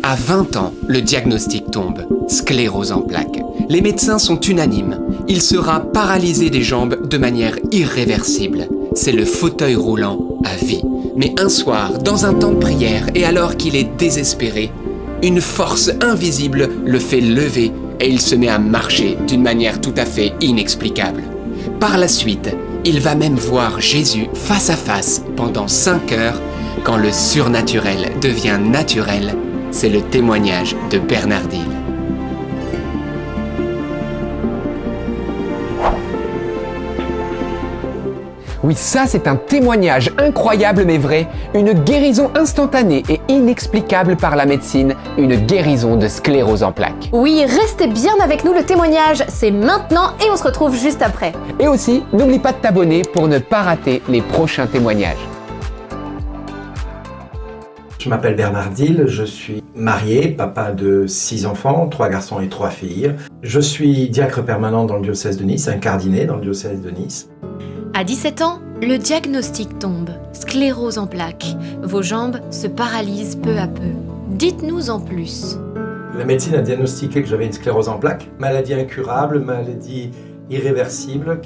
À 20 ans, le diagnostic tombe, sclérose en plaques. Les médecins sont unanimes, il sera paralysé des jambes de manière irréversible. C'est le fauteuil roulant à vie. Mais un soir, dans un temps de prière, et alors qu'il est désespéré, une force invisible le fait lever et il se met à marcher d'une manière tout à fait inexplicable. Par la suite, il va même voir Jésus face à face pendant 5 heures. Quand le surnaturel devient naturel, c'est le témoignage de Bernardil. Oui, ça c'est un témoignage incroyable mais vrai, une guérison instantanée et inexplicable par la médecine, une guérison de sclérose en plaques. Oui, restez bien avec nous, le témoignage, c'est maintenant et on se retrouve juste après. Et aussi, n'oublie pas de t'abonner pour ne pas rater les prochains témoignages. Je m'appelle Bernardil, je suis marié, papa de 6 enfants, 3 garçons et 3 filles. Je suis diacre permanent dans le diocèse de Nice, incardiné dans le diocèse de Nice. À 17 ans, le diagnostic tombe, sclérose en plaques. Vos jambes se paralysent peu à peu. Dites-nous en plus. La médecine a diagnostiqué que j'avais une sclérose en plaques, maladie incurable, maladie irréversible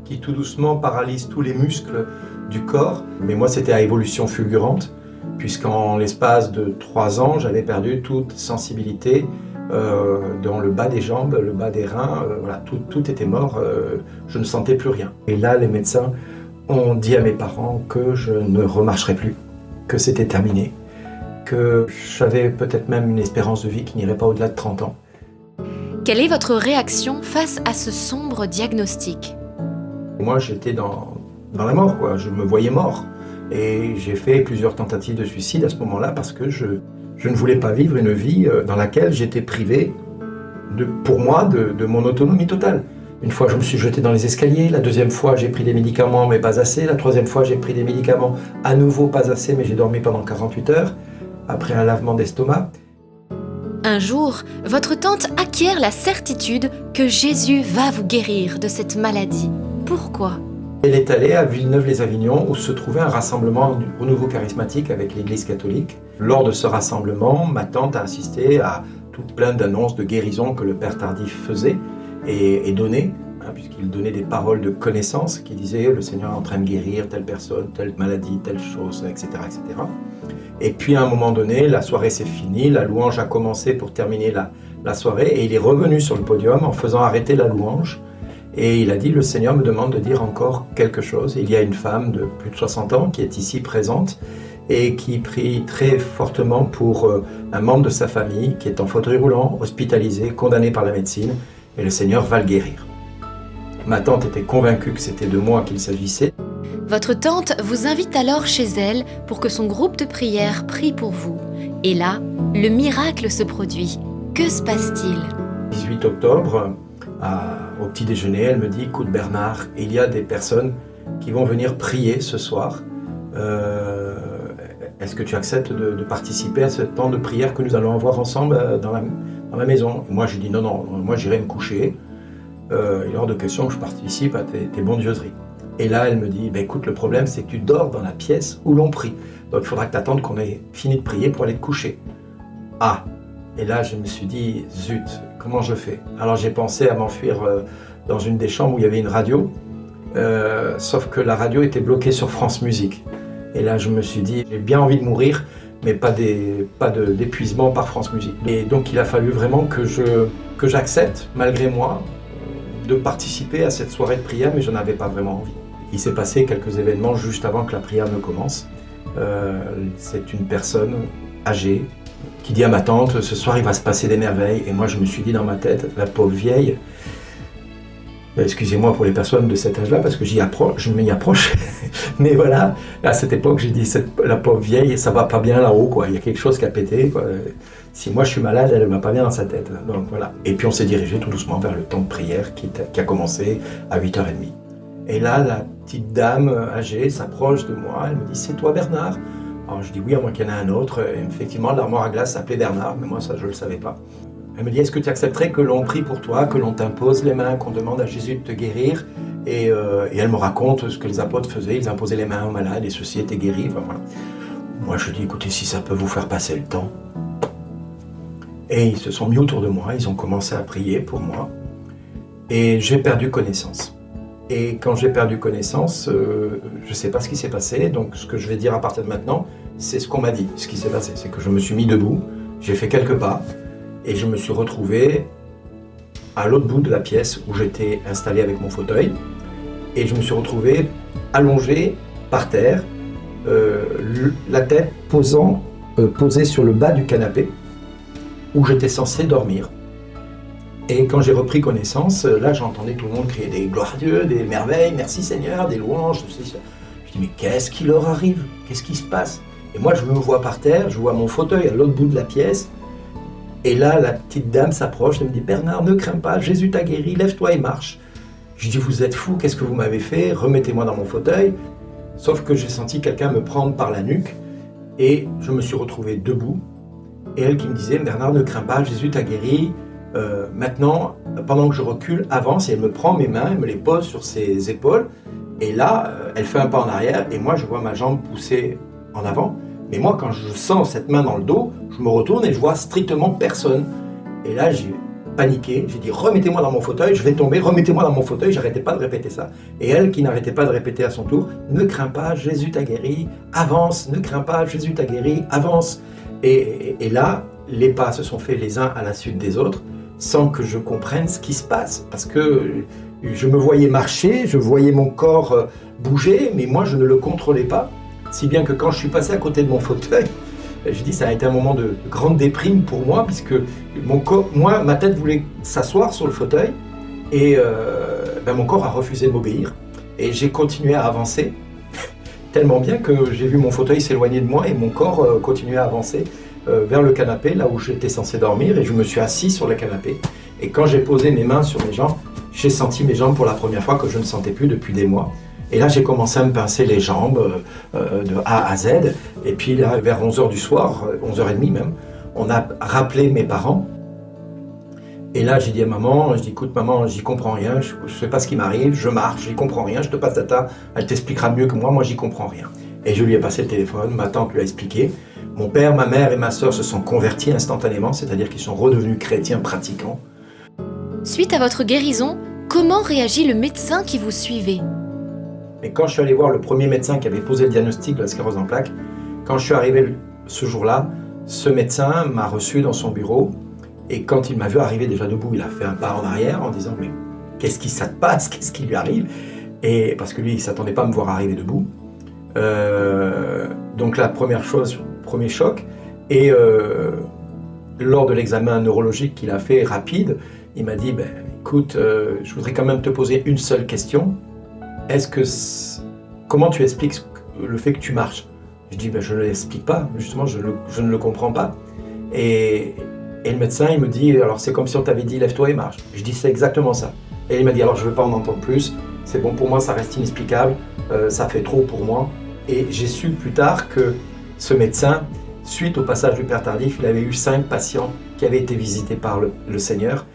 qui tout doucement paralyse tous les muscles du corps. Mais moi, c'était à évolution fulgurante, puisqu'en l'espace de 3 ans, j'avais perdu toute sensibilité dans le bas des jambes, le bas des reins, voilà, tout était mort, je ne sentais plus rien. Et là, les médecins ont dit à mes parents que je ne remarcherais plus, que c'était terminé, que j'avais peut-être même une espérance de vie qui n'irait pas au-delà de 30 ans. Quelle est votre réaction face à ce sombre diagnostic ? Moi, j'étais dans la mort, quoi. Je me voyais mort. Et j'ai fait plusieurs tentatives de suicide à ce moment-là parce que je ne voulais pas vivre une vie dans laquelle j'étais privé, pour moi, de mon autonomie totale. Une fois, je me suis jeté dans les escaliers. La deuxième fois, j'ai pris des médicaments, mais pas assez. La troisième fois, j'ai pris des médicaments, à nouveau pas assez, mais j'ai dormi pendant 48 heures, après un lavement d'estomac. Un jour, votre tante acquiert la certitude que Jésus va vous guérir de cette maladie. Pourquoi ? Elle est allée à Villeneuve-les-Avignon où se trouvait un rassemblement du renouveau charismatique avec l'Église catholique. Lors de ce rassemblement, ma tante a assisté à tout plein d'annonces de guérison que le Père Tardif faisait et donnait, puisqu'il donnait des paroles de connaissance qui disaient « le Seigneur est en train de guérir telle personne, telle maladie, telle chose, etc. etc. » Et puis à un moment donné, la soirée s'est finie, la louange a commencé pour terminer la soirée et il est revenu sur le podium en faisant arrêter la louange. Et il a dit, le Seigneur me demande de dire encore quelque chose. Il y a une femme de plus de 60 ans qui est ici présente et qui prie très fortement pour un membre de sa famille qui est en fauteuil roulant, hospitalisé, condamné par la médecine, et le Seigneur va le guérir. Ma tante était convaincue que c'était de moi qu'il s'agissait. Votre tante vous invite alors chez elle pour que son groupe de prière prie pour vous. Et là, le miracle se produit. Que se passe-t-il ? 18 octobre, au petit déjeuner, elle me dit « Écoute Bernard, il y a des personnes qui vont venir prier ce soir. Est-ce que tu acceptes de participer à ce temps de prière que nous allons avoir ensemble dans la maison ?» Moi, je dis « Non, moi j'irai me coucher. Il est hors de question que je participe à tes bondieuseries. » Et là, elle me dit « Écoute, le problème, c'est que tu dors dans la pièce où l'on prie. Donc, il faudra que tu attendes qu'on ait fini de prier pour aller te coucher. » Ah. Et là, je me suis dit, zut, comment je fais? Alors j'ai pensé à m'enfuir dans une des chambres où il y avait une radio, sauf que la radio était bloquée sur France Musique. Et là, je me suis dit, j'ai bien envie de mourir, mais pas d'épuisement par France Musique. Et donc, il a fallu vraiment que j'accepte, malgré moi, de participer à cette soirée de prière, mais je n'avais pas vraiment envie. Il s'est passé quelques événements juste avant que la prière ne commence. C'est une personne âgée, qui dit à ma tante, ce soir il va se passer des merveilles. Et moi je me suis dit dans ma tête, la pauvre vieille, excusez-moi pour les personnes de cet âge-là, parce que je m'y approche, mais voilà, à cette époque j'ai dit, la pauvre vieille, ça va pas bien là-haut, quoi. Il y a quelque chose qui a pété, quoi. Si moi je suis malade, elle va pas bien dans sa tête. Donc voilà. Et puis on s'est dirigé tout doucement vers le temps de prière qui a commencé à 8h30. Et là, la petite dame âgée s'approche de moi, elle me dit, c'est toi Bernard? Alors je dis oui, à moins qu'il y en ait un autre. Et effectivement, l'armoire à glace s'appelait Bernard, mais moi ça je ne le savais pas. Elle me dit, est-ce que tu accepterais que l'on prie pour toi, que l'on t'impose les mains, qu'on demande à Jésus de te guérir? Et elle me raconte ce que les apôtres faisaient, ils imposaient les mains aux malades et ceux-ci étaient guéris. Enfin, voilà. Moi je dis, écoutez, si ça peut vous faire passer le temps. Et ils se sont mis autour de moi, ils ont commencé à prier pour moi. Et j'ai perdu connaissance. Et quand j'ai perdu connaissance, je ne sais pas ce qui s'est passé. Donc ce que je vais dire à partir de maintenant, c'est ce qu'on m'a dit. Ce qui s'est passé, c'est que je me suis mis debout, j'ai fait quelques pas, et je me suis retrouvé à l'autre bout de la pièce où j'étais installé avec mon fauteuil. Et je me suis retrouvé allongé par terre, la tête posée sur le bas du canapé, où j'étais censé dormir. Et quand j'ai repris connaissance, là j'entendais tout le monde crier des gloires à Dieu, des merveilles, merci Seigneur, des louanges, tout ça. Je dis mais qu'est-ce qui leur arrive? Qu'est-ce qui se passe? Et moi je me vois par terre, je vois mon fauteuil à l'autre bout de la pièce, et là la petite dame s'approche, elle me dit Bernard, ne crains pas, Jésus t'a guéri, lève-toi et marche. Je dis vous êtes fou, qu'est-ce que vous m'avez fait? Remettez-moi dans mon fauteuil. Sauf que j'ai senti quelqu'un me prendre par la nuque, et je me suis retrouvé debout. Et elle qui me disait, Bernard, ne crains pas, Jésus t'a guéri. Maintenant, pendant que je recule, avance, et elle me prend mes mains, elle me les pose sur ses épaules. Et là, elle fait un pas en arrière, et moi, je vois ma jambe pousser en avant. Mais moi, quand je sens cette main dans le dos, je me retourne et je vois strictement personne. Et là, j'ai paniqué, j'ai dit, remettez-moi dans mon fauteuil, je vais tomber, remettez-moi dans mon fauteuil, j'arrêtais pas de répéter ça. Et elle, qui n'arrêtait pas de répéter à son tour, ne crains pas, Jésus t'a guéri, avance, ne crains pas, Jésus t'a guéri, avance. Et là, les pas se sont faits les uns à la suite des autres, sans que je comprenne ce qui se passe. Parce que je me voyais marcher, je voyais mon corps bouger, mais moi je ne le contrôlais pas. Si bien que quand je suis passé à côté de mon fauteuil, je dis ça a été un moment de grande déprime pour moi, puisque ma tête voulait s'asseoir sur le fauteuil, et mon corps a refusé de m'obéir. Et j'ai continué à avancer, tellement bien que j'ai vu mon fauteuil s'éloigner de moi, et mon corps continuait à avancer vers le canapé, là où j'étais censé dormir, et je me suis assis sur le canapé. Et quand j'ai posé mes mains sur mes jambes, j'ai senti mes jambes pour la première fois que je ne sentais plus depuis des mois. Et là, j'ai commencé à me pincer les jambes de A à Z. Et puis là, vers 11h du soir, 11h30 même, on a rappelé mes parents. Et là, j'ai dit à maman, je dis, écoute maman, j'y comprends rien, je ne sais pas ce qui m'arrive, je marche, j'y comprends rien, je te passe Tata, elle t'expliquera mieux que moi j'y comprends rien. Et je lui ai passé le téléphone, ma tante lui a expliqué. Mon père, ma mère et ma sœur se sont convertis instantanément, c'est-à-dire qu'ils sont redevenus chrétiens pratiquants. Suite à votre guérison, comment réagit le médecin qui vous suivait? Mais quand je suis allé voir le premier médecin qui avait posé le diagnostic de la sclérose en plaques, quand je suis arrivé ce jour-là, ce médecin m'a reçu dans son bureau, et quand il m'a vu arriver déjà debout, il a fait un pas en arrière en disant « Mais qu'est-ce qui ça te passe? Qu'est-ce qui lui arrive ?» Et parce que lui, il ne s'attendait pas à me voir arriver debout. Donc la première chose, premier choc. Et lors de l'examen neurologique qu'il a fait rapide, il m'a dit écoute, je voudrais quand même te poser une seule question. Comment tu expliques le fait que tu marches? Je dis je ne l'explique pas, justement je ne le comprends pas. Et le médecin il me dit alors c'est comme si on t'avait dit lève-toi et marche. Je dis c'est exactement ça. Et il m'a dit alors je ne veux pas en entendre plus, c'est bon pour moi, ça reste inexplicable, ça fait trop pour moi. Et j'ai su plus tard que ce médecin, suite au passage du Père Tardif, il avait eu 5 patients qui avaient été visités par le Seigneur.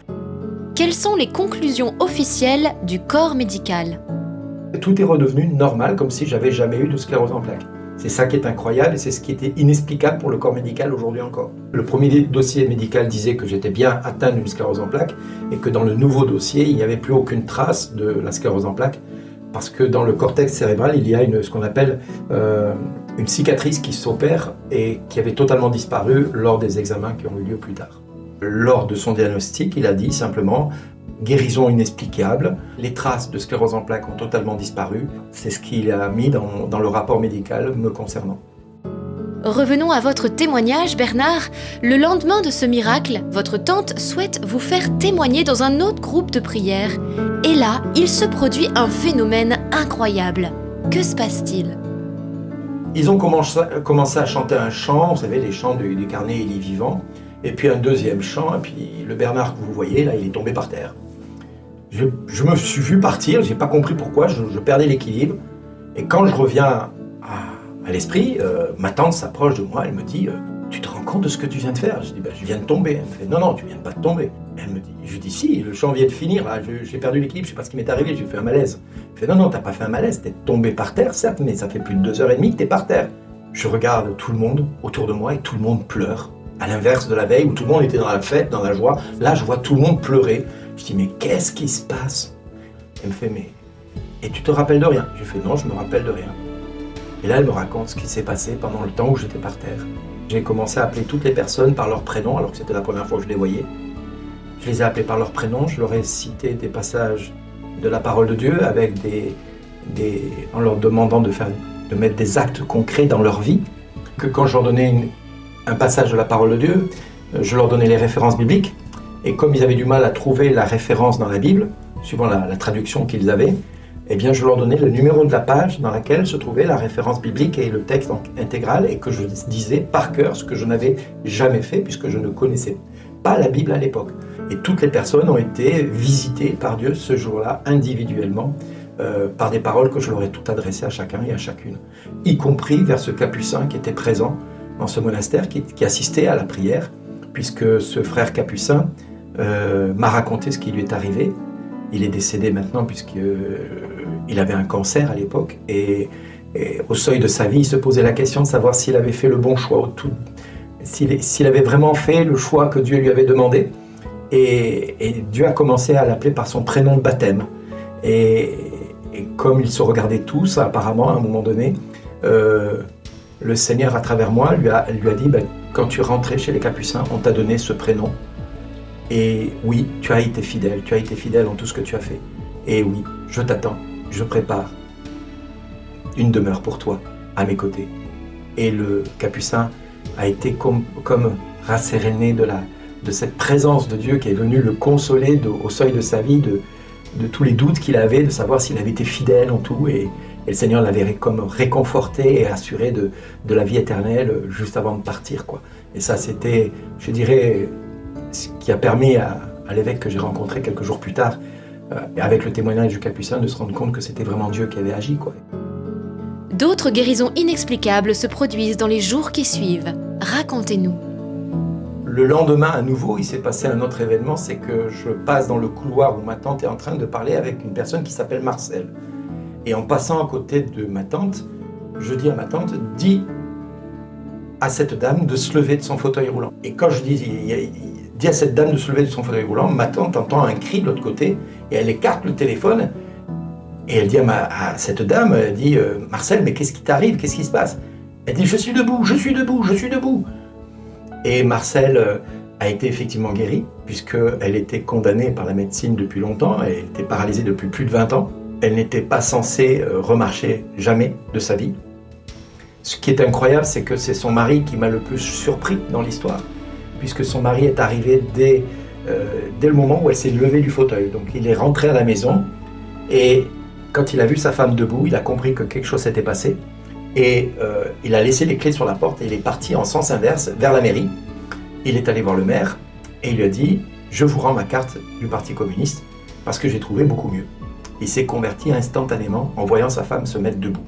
Quelles sont les conclusions officielles du corps médical? Tout est redevenu normal, comme si j'avais jamais eu de sclérose en plaques. C'est ça qui est incroyable et c'est ce qui était inexplicable pour le corps médical aujourd'hui encore. Le premier dossier médical disait que j'étais bien atteint d'une sclérose en plaques et que dans le nouveau dossier, il n'y avait plus aucune trace de la sclérose en plaques parce que dans le cortex cérébral, il y a ce qu'on appelle une cicatrice qui s'opère et qui avait totalement disparu lors des examens qui ont eu lieu plus tard. Lors de son diagnostic, il a dit simplement « guérison inexplicable, les traces de sclérose en plaques ont totalement disparu ». C'est ce qu'il a mis dans le rapport médical me concernant. Revenons à votre témoignage, Bernard. Le lendemain de ce miracle, votre tante souhaite vous faire témoigner dans un autre groupe de prière. Et là, il se produit un phénomène incroyable. Que se passe-t-il? Ils ont commencé à chanter un chant, vous savez, les chants du carnet Il est vivant, et puis un deuxième chant, et puis le Bernard que vous voyez, là, il est tombé par terre. Je me suis vu partir, j'ai pas compris pourquoi, je perdais l'équilibre, et quand je reviens à l'esprit, ma tante s'approche de moi, elle me dit « Tu te rends compte de ce que tu viens de faire ?» Je dis « Je viens de tomber ». Elle me fait « Non, tu viens pas de tomber ». Je dis « Si, le chant vient de finir, là, j'ai perdu l'équilibre, je sais pas ce qui m'est arrivé, j'ai fait un malaise ». Elle fait « Non, t'as pas fait un malaise, t'es tombé par terre, certes, mais ça fait plus de 2h30 que t'es par terre ». Je regarde tout le monde autour de moi et tout le monde pleure. À l'inverse de la veille où tout le monde était dans la fête, dans la joie, là je vois tout le monde pleurer. Je dis mais qu'est-ce qui se passe? Elle me fait mais et tu te rappelles de rien? Je lui fais non, je me rappelle de rien. Et là elle me raconte ce qui s'est passé pendant le temps où j'étais par terre. J'ai commencé à appeler toutes les personnes par leur prénom alors que c'était la première fois que je les voyais. Je les ai appelés par leur prénom, je leur ai cité des passages de la parole de Dieu avec en leur demandant de mettre des actes concrets dans leur vie. Que quand je leur donnais un passage de la parole de Dieu, je leur donnais les références bibliques. Et comme ils avaient du mal à trouver la référence dans la Bible, suivant la traduction qu'ils avaient, eh bien je leur donnais le numéro de la page dans laquelle se trouvait la référence biblique et le texte intégral, et que je disais par cœur, ce que je n'avais jamais fait puisque je ne connaissais pas la Bible à l'époque. Et toutes les personnes ont été visitées par Dieu ce jour-là, individuellement, par des paroles que je leur ai toutes adressées à chacun et à chacune, y compris vers ce capucin qui était présent dans ce monastère, qui assistait à la prière, puisque ce frère capucin m'a raconté ce qui lui est arrivé. Il est décédé maintenant puisqu'il avait un cancer à l'époque, et au seuil de sa vie, il se posait la question de savoir s'il avait fait le bon choix, s'il avait vraiment fait le choix que Dieu lui avait demandé. Et Dieu a commencé à l'appeler par son prénom de baptême. Et comme ils se regardaient tous, apparemment, à un moment donné, le Seigneur, à travers moi, lui a dit quand tu es rentré chez les Capucins, on t'a donné ce prénom. Et oui, tu as été fidèle en tout ce que tu as fait. Et oui, je t'attends, je prépare une demeure pour toi, à mes côtés. Et le Capucin a été comme rasséréné de cette présence de Dieu qui est venue le consoler au seuil de sa vie, de tous les doutes qu'il avait, de savoir s'il avait été fidèle en tout. Et le Seigneur l'avait comme réconforté et assuré de la vie éternelle juste avant de partir, quoi. Et ça, c'était, je dirais, ce qui a permis à l'évêque que j'ai rencontré quelques jours plus tard, avec le témoignage du Capucin, de se rendre compte que c'était vraiment Dieu qui avait agi, quoi. D'autres guérisons inexplicables se produisent dans les jours qui suivent. Racontez-nous. Le lendemain, à nouveau, il s'est passé un autre événement, c'est que je passe dans le couloir où ma tante est en train de parler avec une personne qui s'appelle Marcel. Et en passant à côté de ma tante, je dis à ma tante, dis à cette dame de se lever de son fauteuil roulant. Et quand je dis à cette dame de se lever de son fauteuil roulant, ma tante entend un cri de l'autre côté, et elle écarte le téléphone, et elle dit à cette dame, elle dit « Marcel, mais qu'est-ce qui t'arrive? Qu'est-ce qui se passe ?» Elle dit « Je suis debout, je suis debout, je suis debout !» Et Marcel a été effectivement guérie, puisqu'elle était condamnée par la médecine depuis longtemps, elle était paralysée depuis plus de 20 ans. Elle n'était pas censée remarcher jamais de sa vie. Ce qui est incroyable, c'est que c'est son mari qui m'a le plus surpris dans l'histoire, puisque son mari est arrivé dès le moment où elle s'est levée du fauteuil. Donc il est rentré à la maison, et quand il a vu sa femme debout, il a compris que quelque chose s'était passé. Et il a laissé les clés sur la porte et il est parti en sens inverse vers la mairie. Il est allé voir le maire et il lui a dit « Je vous rends ma carte du Parti communiste parce que j'ai trouvé beaucoup mieux ». Il s'est converti instantanément en voyant sa femme se mettre debout.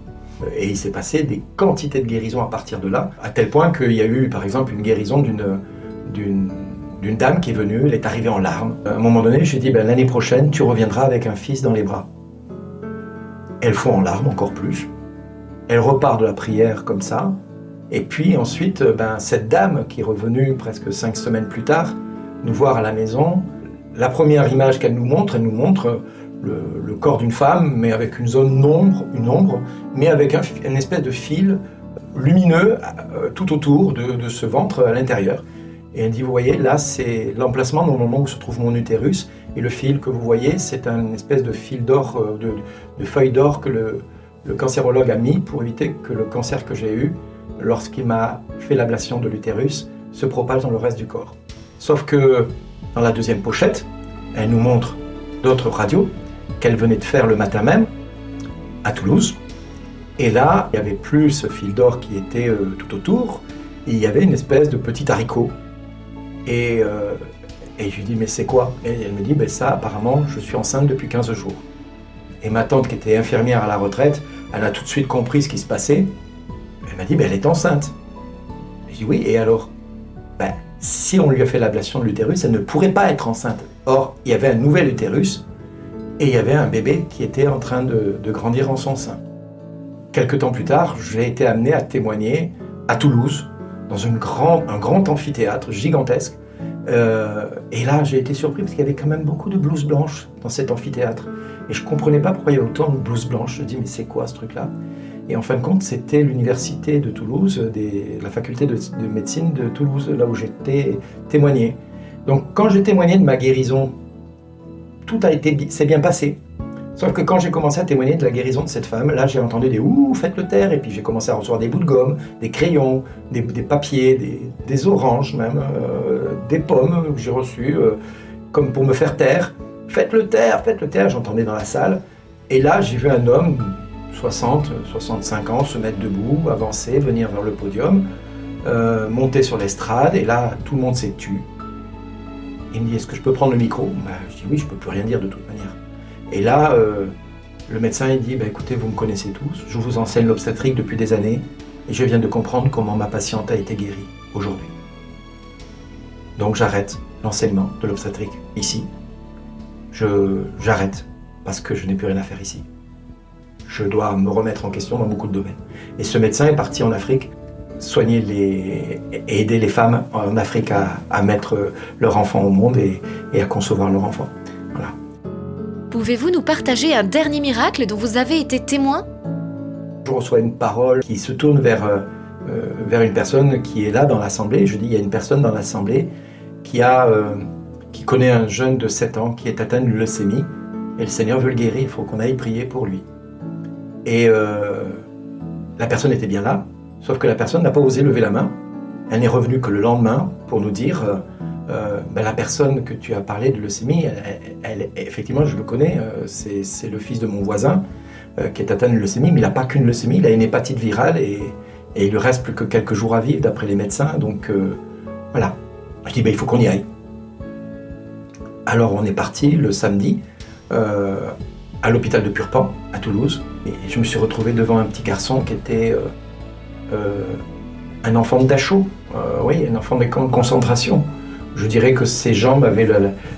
Et il s'est passé des quantités de guérisons à partir de là, à tel point qu'il y a eu par exemple une guérison d'une dame qui est venue, elle est arrivée en larmes. À un moment donné, je lui ai dit « L'année prochaine, tu reviendras avec un fils dans les bras ». Elle fond en larmes encore plus. Elle repart de la prière comme ça, et puis ensuite, cette dame qui est revenue presque 5 semaines plus tard, nous voir à la maison, la première image qu'elle nous montre, le corps d'une femme, mais avec une zone une ombre, mais avec une espèce de fil lumineux tout autour de ce ventre à l'intérieur. Et elle dit, vous voyez, là c'est l'emplacement normalement où se trouve mon utérus, et le fil que vous voyez, c'est une espèce de fil d'or, de feuille d'or que le cancérologue a mis pour éviter que le cancer que j'ai eu, lorsqu'il m'a fait l'ablation de l'utérus, se propage dans le reste du corps. Sauf que dans la deuxième pochette, elle nous montre d'autres radios qu'elle venait de faire le matin même, à Toulouse. Et là, il n'y avait plus ce fil d'or qui était tout autour, et il y avait une espèce de petit haricot. Et je lui dis, mais c'est quoi? Et elle me dit, ça, apparemment, je suis enceinte depuis 15 jours. Et ma tante, qui était infirmière à la retraite, elle a tout de suite compris ce qui se passait. Elle m'a dit, elle est enceinte. Je dis, oui, et alors? Si on lui a fait l'ablation de l'utérus, elle ne pourrait pas être enceinte. Or, il y avait un nouvel utérus, et il y avait un bébé qui était en train de grandir en son sein. Quelque temps plus tard, j'ai été amené à témoigner à Toulouse, dans un grand amphithéâtre gigantesque. Et là, j'ai été surpris parce qu'il y avait quand même beaucoup de blouses blanches dans cet amphithéâtre. Et je ne comprenais pas pourquoi il y avait autant de blouses blanches. Je me dis, mais c'est quoi ce truc-là? Et en fin de compte, c'était l'université de Toulouse, la faculté de médecine de Toulouse, là où j'étais témoigné. Donc quand j'ai témoigné de ma guérison, tout s'est bien passé. Sauf que quand j'ai commencé à témoigner de la guérison de cette femme, là j'ai entendu des « ouh, faites-le taire » et puis j'ai commencé à recevoir des bouts de gomme, des crayons, des papiers, des oranges même, des pommes que j'ai reçues, comme pour me faire taire. « Faites-le taire, j'entendais dans la salle. Et là j'ai vu un homme, 60, 65 ans, se mettre debout, avancer, venir vers le podium, monter sur l'estrade, et là tout le monde s'est tu. Il me dit « est-ce que je peux prendre le micro ?» Je dis « oui, je ne peux plus rien dire de toute manière. » Et là, le médecin il dit écoutez, vous me connaissez tous, je vous enseigne l'obstétrique depuis des années et je viens de comprendre comment ma patiente a été guérie aujourd'hui. Donc j'arrête l'enseignement de l'obstétrique ici. J'arrête parce que je n'ai plus rien à faire ici. Je dois me remettre en question dans beaucoup de domaines. Et ce médecin est parti en Afrique soigner et aider les femmes en Afrique à mettre leur enfant au monde et à concevoir leur enfant. Voilà. Pouvez-vous nous partager un dernier miracle dont vous avez été témoin? Je reçois une parole qui se tourne vers une personne qui est là dans l'assemblée. Je dis, il y a une personne dans l'assemblée qui connaît un jeune de 7 ans qui est atteint de leucémie et le Seigneur veut le guérir, il faut qu'on aille prier pour lui. Et la personne était bien là, sauf que la personne n'a pas osé lever la main. Elle n'est revenue que le lendemain pour nous dire la personne que tu as parlé de leucémie, effectivement, je le connais, c'est le fils de mon voisin qui est atteint de leucémie, mais il n'a pas qu'une leucémie, il a une hépatite virale et il lui reste plus que quelques jours à vivre d'après les médecins, donc voilà. Je dis, il faut qu'on y aille. Alors on est parti le samedi à l'hôpital de Purpan, à Toulouse, et je me suis retrouvé devant un petit garçon qui était un enfant de Dachau, oui, un enfant des camps de concentration. Je dirais que ses jambes avaient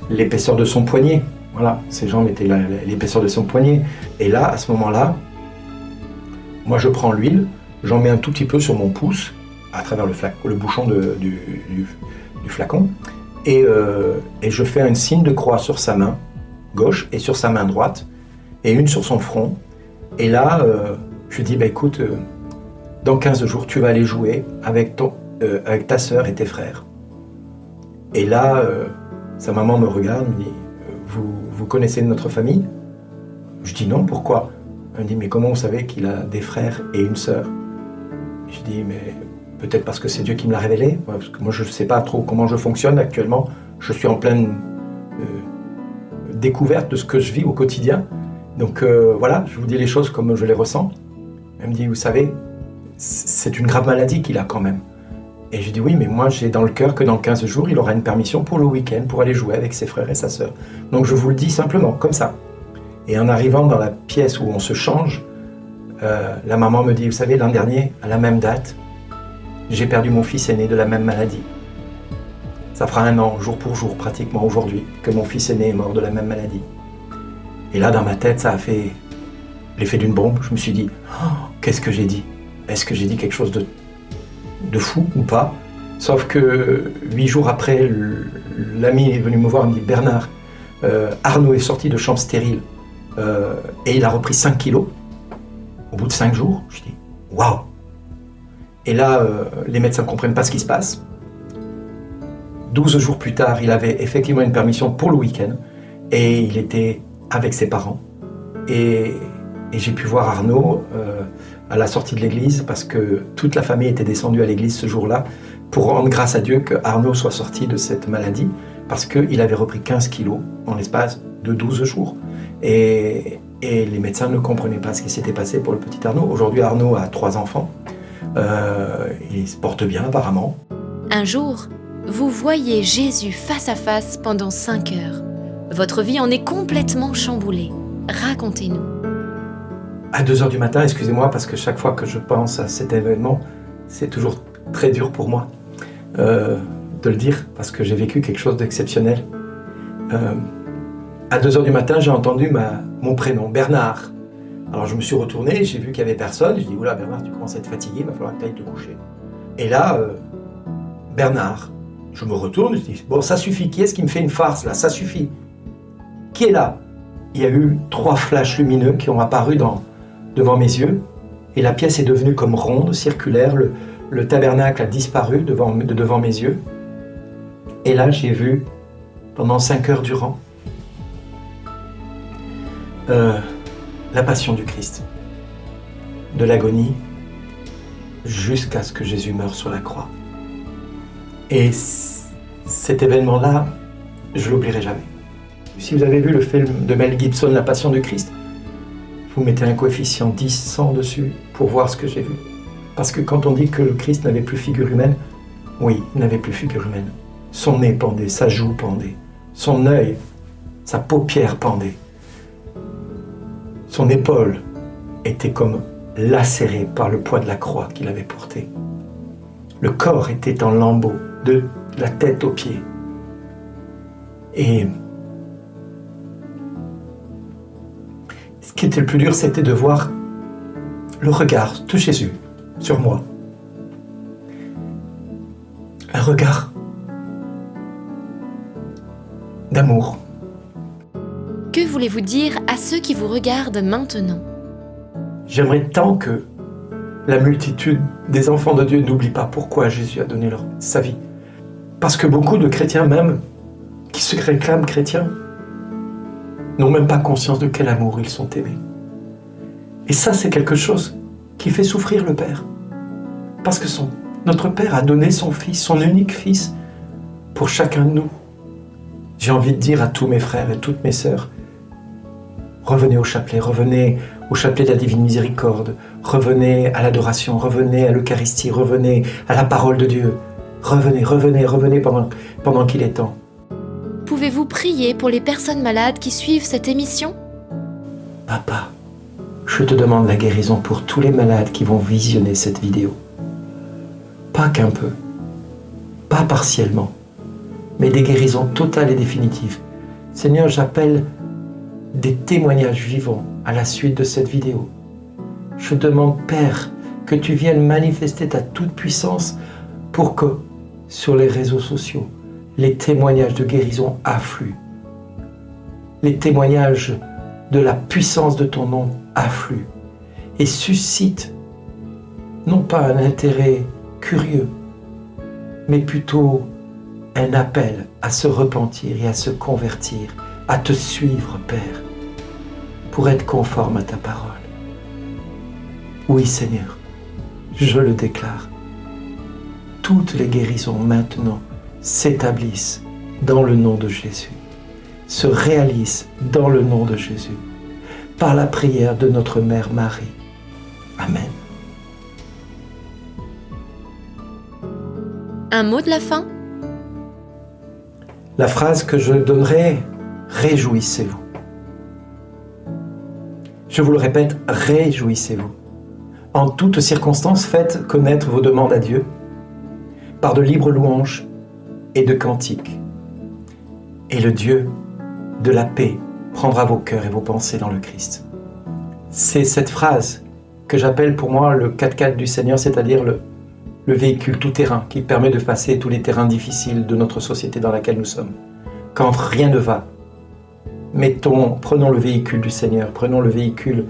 l'épaisseur de son poignet. Voilà, ses jambes étaient l'épaisseur de son poignet. Et là, à ce moment-là, moi je prends l'huile, j'en mets un tout petit peu sur mon pouce, à travers le bouchon du flacon, et je fais un signe de croix sur sa main gauche et sur sa main droite, et une sur son front. Et là, je dis, écoute, dans 15 jours, tu vas aller jouer avec ta sœur et tes frères. Et là, sa maman me regarde, me dit « Vous connaissez notre famille ?» Je dis « Non, pourquoi ?» Elle me dit « Mais comment vous savez qu'il a des frères et une sœur ?» Je dis « Mais peut-être parce que c'est Dieu qui me l'a révélé, parce que moi je ne sais pas trop comment je fonctionne actuellement. Je suis en pleine découverte de ce que je vis au quotidien. Donc voilà, je vous dis les choses comme je les ressens. » Elle me dit « Vous savez, c'est une grave maladie qu'il a quand même. » Et je dis oui, mais moi j'ai dans le cœur que dans 15 jours, il aura une permission pour le week-end, pour aller jouer avec ses frères et sa sœur. Donc je vous le dis simplement, comme ça. Et en arrivant dans la pièce où on se change, la maman me dit, vous savez, l'an dernier, à la même date, j'ai perdu mon fils aîné de la même maladie. Ça fera 1 an, jour pour jour, pratiquement aujourd'hui, que mon fils aîné est mort de la même maladie. Et là, dans ma tête, ça a fait l'effet d'une bombe. Je me suis dit, oh, qu'est-ce que j'ai dit? Est-ce que j'ai dit quelque chose de fou ou pas? Sauf que 8 jours après, l'ami est venu me voir et me dit « Bernard, Arnaud est sorti de chambre stérile et il a repris 5 kilos au bout de 5 jours. » Je dis « Waouh !» Et là, les médecins ne comprennent pas ce qui se passe. 12 jours plus tard, il avait effectivement une permission pour le week-end et il était avec ses parents. Et j'ai pu voir Arnaud à la sortie de l'église parce que toute la famille était descendue à l'église ce jour-là pour rendre grâce à Dieu que Arnaud soit sorti de cette maladie parce qu'il avait repris 15 kilos en l'espace de 12 jours. Et les médecins ne comprenaient pas ce qui s'était passé pour le petit Arnaud. Aujourd'hui, Arnaud a 3 enfants. Il se porte bien apparemment. Un jour, vous voyez Jésus face à face pendant 5 heures. Votre vie en est complètement chamboulée. Racontez-nous. À 2h du matin, excusez-moi, parce que chaque fois que je pense à cet événement, c'est toujours très dur pour moi de le dire, parce que j'ai vécu quelque chose d'exceptionnel. À 2h du matin, j'ai entendu mon prénom, Bernard. Alors je me suis retourné, j'ai vu qu'il n'y avait personne, je dis « Oula Bernard, tu commences à être fatigué, il va falloir que tu ailles te coucher. » Et là, Bernard. Je me retourne, je dis, bon, ça suffit, qui est-ce qui me fait une farce là? Ça suffit. Qui est là? Il y a eu 3 flashs lumineux qui ont apparu devant mes yeux, et la pièce est devenue comme ronde, circulaire, le tabernacle a disparu devant mes yeux. Et là, j'ai vu, pendant 5 heures durant, la passion du Christ, de l'agonie, jusqu'à ce que Jésus meure sur la croix. Et cet événement-là, je ne l'oublierai jamais. Si vous avez vu le film de Mel Gibson, La Passion du Christ, vous mettez un coefficient 10, 100 dessus pour voir ce que j'ai vu. Parce que quand on dit que le Christ n'avait plus figure humaine, oui, il n'avait plus figure humaine. Son nez pendait, sa joue pendait, son œil, sa paupière pendait. Son épaule était comme lacérée par le poids de la croix qu'il avait portée. Le corps était en lambeaux, de la tête aux pieds. Et ce qui était le plus dur, c'était de voir le regard de Jésus sur moi. Un regard d'amour. Que voulez-vous dire à ceux qui vous regardent maintenant? J'aimerais tant que la multitude des enfants de Dieu n'oublie pas pourquoi Jésus a donné sa vie. Parce que beaucoup de chrétiens même, qui se réclament chrétiens, n'ont même pas conscience de quel amour ils sont aimés. Et ça, c'est quelque chose qui fait souffrir le Père. Parce que notre Père a donné son Fils, son unique Fils, pour chacun de nous. J'ai envie de dire à tous mes frères et toutes mes sœurs, revenez au chapelet de la Divine Miséricorde, revenez à l'adoration, revenez à l'Eucharistie, revenez à la parole de Dieu. Revenez pendant qu'il est temps. Pouvez-vous prier pour les personnes malades qui suivent cette émission? Papa, je te demande la guérison pour tous les malades qui vont visionner cette vidéo. Pas qu'un peu, pas partiellement, mais des guérisons totales et définitives. Seigneur, j'appelle des témoignages vivants à la suite de cette vidéo. Je demande, Père, que tu viennes manifester ta toute-puissance pour que, sur les réseaux sociaux, les témoignages de guérison affluent. Les témoignages de la puissance de ton nom affluent et suscitent non pas un intérêt curieux, mais plutôt un appel à se repentir et à se convertir, à te suivre, Père, pour être conforme à ta parole. Oui, Seigneur, je le déclare. Toutes les guérisons maintenant s'établissent dans le nom de Jésus, se réalisent dans le nom de Jésus, par la prière de notre Mère Marie. Amen. Un mot de la fin? La phrase que je donnerai, réjouissez-vous. Je vous le répète, réjouissez-vous. En toutes circonstances, faites connaître vos demandes à Dieu par de libres louanges et de cantiques. Et le Dieu de la paix prendra vos cœurs et vos pensées dans le Christ. C'est cette phrase que j'appelle pour moi le 4x4 du Seigneur, c'est-à-dire le véhicule tout-terrain qui permet de passer tous les terrains difficiles de notre société dans laquelle nous sommes. Quand rien ne va, prenons le véhicule du Seigneur, prenons le véhicule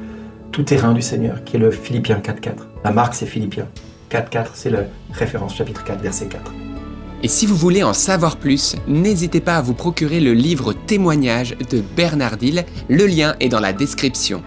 tout-terrain du Seigneur, qui est le Philippiens 4.4. La marque, c'est Philippiens. 4.4, c'est la référence, chapitre 4, verset 4. Et si vous voulez en savoir plus, n'hésitez pas à vous procurer le livre Témoignages de Bernard Dill. Le lien est dans la description.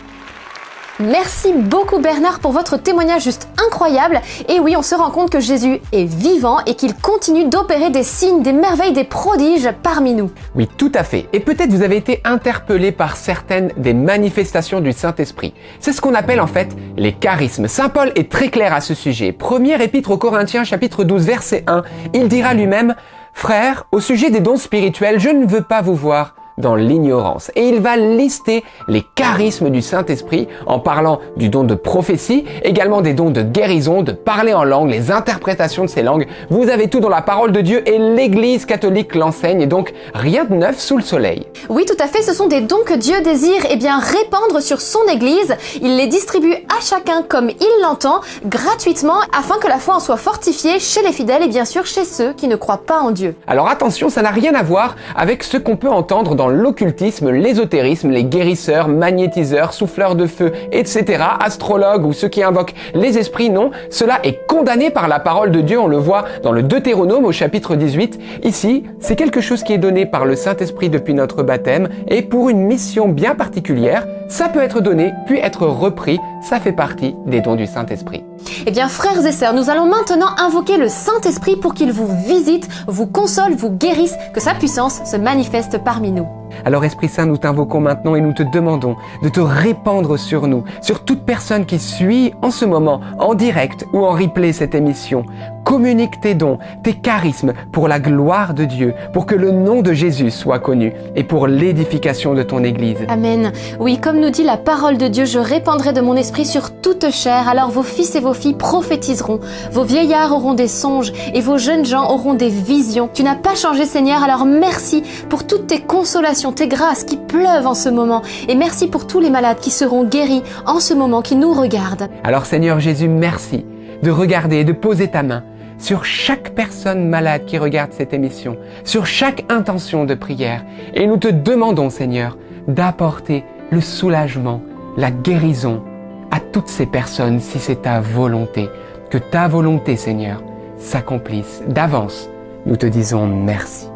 Merci beaucoup Bernard pour votre témoignage juste incroyable. Et oui, on se rend compte que Jésus est vivant et qu'il continue d'opérer des signes, des merveilles, des prodiges parmi nous. Oui, tout à fait. Et peut-être vous avez été interpellé par certaines des manifestations du Saint-Esprit. C'est ce qu'on appelle en fait les charismes. Saint Paul est très clair à ce sujet. Première épître aux Corinthiens, chapitre 12, verset 1, il dira lui-même « Frères, au sujet des dons spirituels, je ne veux pas vous voir dans l'ignorance. » Et il va lister les charismes du Saint-Esprit en parlant du don de prophétie, également des dons de guérison, de parler en langue, les interprétations de ces langues. Vous avez tout dans la parole de Dieu et l'Église catholique l'enseigne, et donc rien de neuf sous le soleil. Oui, tout à fait, ce sont des dons que Dieu désire répandre sur son Église. Il les distribue à chacun comme il l'entend, gratuitement, afin que la foi en soit fortifiée chez les fidèles et bien sûr chez ceux qui ne croient pas en Dieu. Alors attention, ça n'a rien à voir avec ce qu'on peut entendre dans l'occultisme, l'ésotérisme, les guérisseurs, magnétiseurs, souffleurs de feu, etc., astrologues ou ceux qui invoquent les esprits. Non, cela est condamné par la parole de Dieu, on le voit dans le Deutéronome au chapitre 18. Ici, c'est quelque chose qui est donné par le Saint-Esprit depuis notre baptême et pour une mission bien particulière, ça peut être donné puis être repris, ça fait partie des dons du Saint-Esprit. Eh bien frères et sœurs, nous allons maintenant invoquer le Saint-Esprit pour qu'il vous visite, vous console, vous guérisse, que sa puissance se manifeste parmi nous. Alors Esprit Saint, nous t'invoquons maintenant et nous te demandons de te répandre sur nous, sur toute personne qui suit en ce moment, en direct ou en replay cette émission. Communique tes dons, tes charismes pour la gloire de Dieu, pour que le nom de Jésus soit connu et pour l'édification de ton Église. Amen. Oui, comme nous dit la parole de Dieu, je répandrai de mon esprit sur toute chair, alors vos fils et vos filles prophétiseront, vos vieillards auront des songes et vos jeunes gens auront des visions. Tu n'as pas changé Seigneur, alors merci pour toutes tes consolations, tes grâces qui pleuvent en ce moment et merci pour tous les malades qui seront guéris en ce moment, qui nous regardent. Alors Seigneur Jésus, merci de regarder et de poser ta main sur chaque personne malade qui regarde cette émission, sur chaque intention de prière. Et nous te demandons, Seigneur, d'apporter le soulagement, la guérison à toutes ces personnes si c'est ta volonté. Que ta volonté, Seigneur, s'accomplisse d'avance. Nous te disons merci.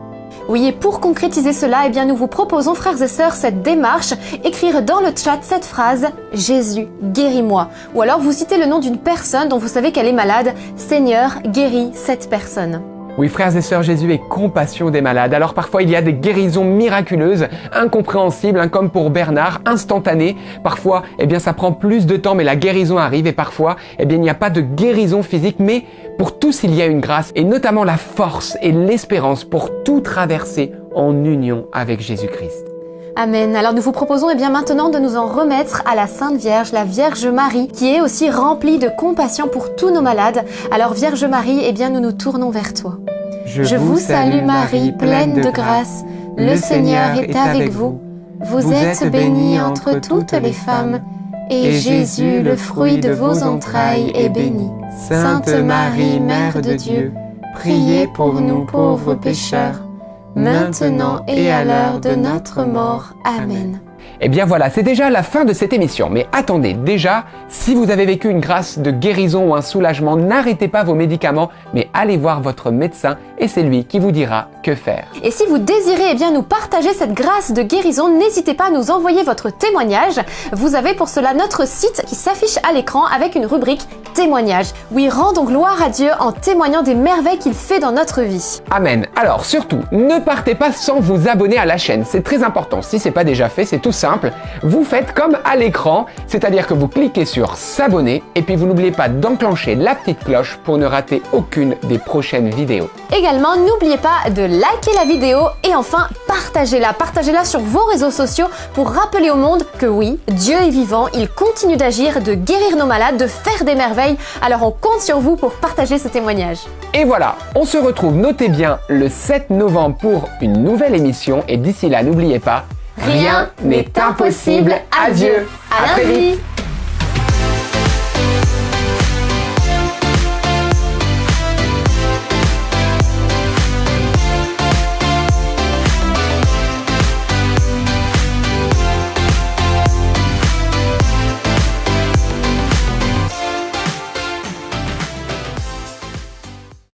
Oui, et pour concrétiser cela, eh bien, nous vous proposons, frères et sœurs, cette démarche, écrire dans le chat cette phrase « Jésus, guéris-moi » ou alors vous citez le nom d'une personne dont vous savez qu'elle est malade « Seigneur, guéris cette personne ». Oui, frères et sœurs, Jésus est compassion des malades. Alors parfois, il y a des guérisons miraculeuses, incompréhensibles, comme pour Bernard, instantanées. Parfois, eh bien, ça prend plus de temps, mais la guérison arrive. Et parfois, eh bien, il n'y a pas de guérison physique, mais pour tous, il y a une grâce, et notamment la force et l'espérance pour tout traverser en union avec Jésus-Christ. Amen. Alors nous vous proposons bien maintenant de nous en remettre à la Sainte Vierge, la Vierge Marie, qui est aussi remplie de compassion pour tous nos malades. Alors Vierge Marie, bien nous nous tournons vers toi. Je vous salue Marie, pleine de grâce. Le Seigneur est avec vous. Vous êtes bénie entre toutes les femmes, et Jésus, le fruit de vos entrailles, est béni. Sainte Marie, Mère de Dieu, priez pour nous pauvres pécheurs, maintenant et à l'heure de notre mort. Amen. Eh bien voilà, c'est déjà la fin de cette émission. Mais attendez, déjà, si vous avez vécu une grâce de guérison ou un soulagement, n'arrêtez pas vos médicaments, mais allez voir votre médecin et c'est lui qui vous dira que faire. Et si vous désirez bien nous partager cette grâce de guérison, n'hésitez pas à nous envoyer votre témoignage. Vous avez pour cela notre site qui s'affiche à l'écran avec une rubrique témoignage. Oui, rendons gloire à Dieu en témoignant des merveilles qu'il fait dans notre vie. Amen. Alors surtout, ne partez pas sans vous abonner à la chaîne. C'est très important. Si c'est pas déjà fait, c'est tout simple. Vous faites comme à l'écran, c'est-à-dire que vous cliquez sur s'abonner et puis vous n'oubliez pas d'enclencher la petite cloche pour ne rater aucune des prochaines vidéos. Également, n'oubliez pas de liker la vidéo et enfin partagez-la. Partagez-la sur vos réseaux sociaux pour rappeler au monde que oui, Dieu est vivant, il continue d'agir, de guérir nos malades, de faire des merveilles. Alors on compte sur vous pour partager ce témoignage. Et voilà, on se retrouve, notez bien, le 7 novembre pour une nouvelle émission et d'ici là, n'oubliez pas, Rien n'est impossible à Dieu. À lundi.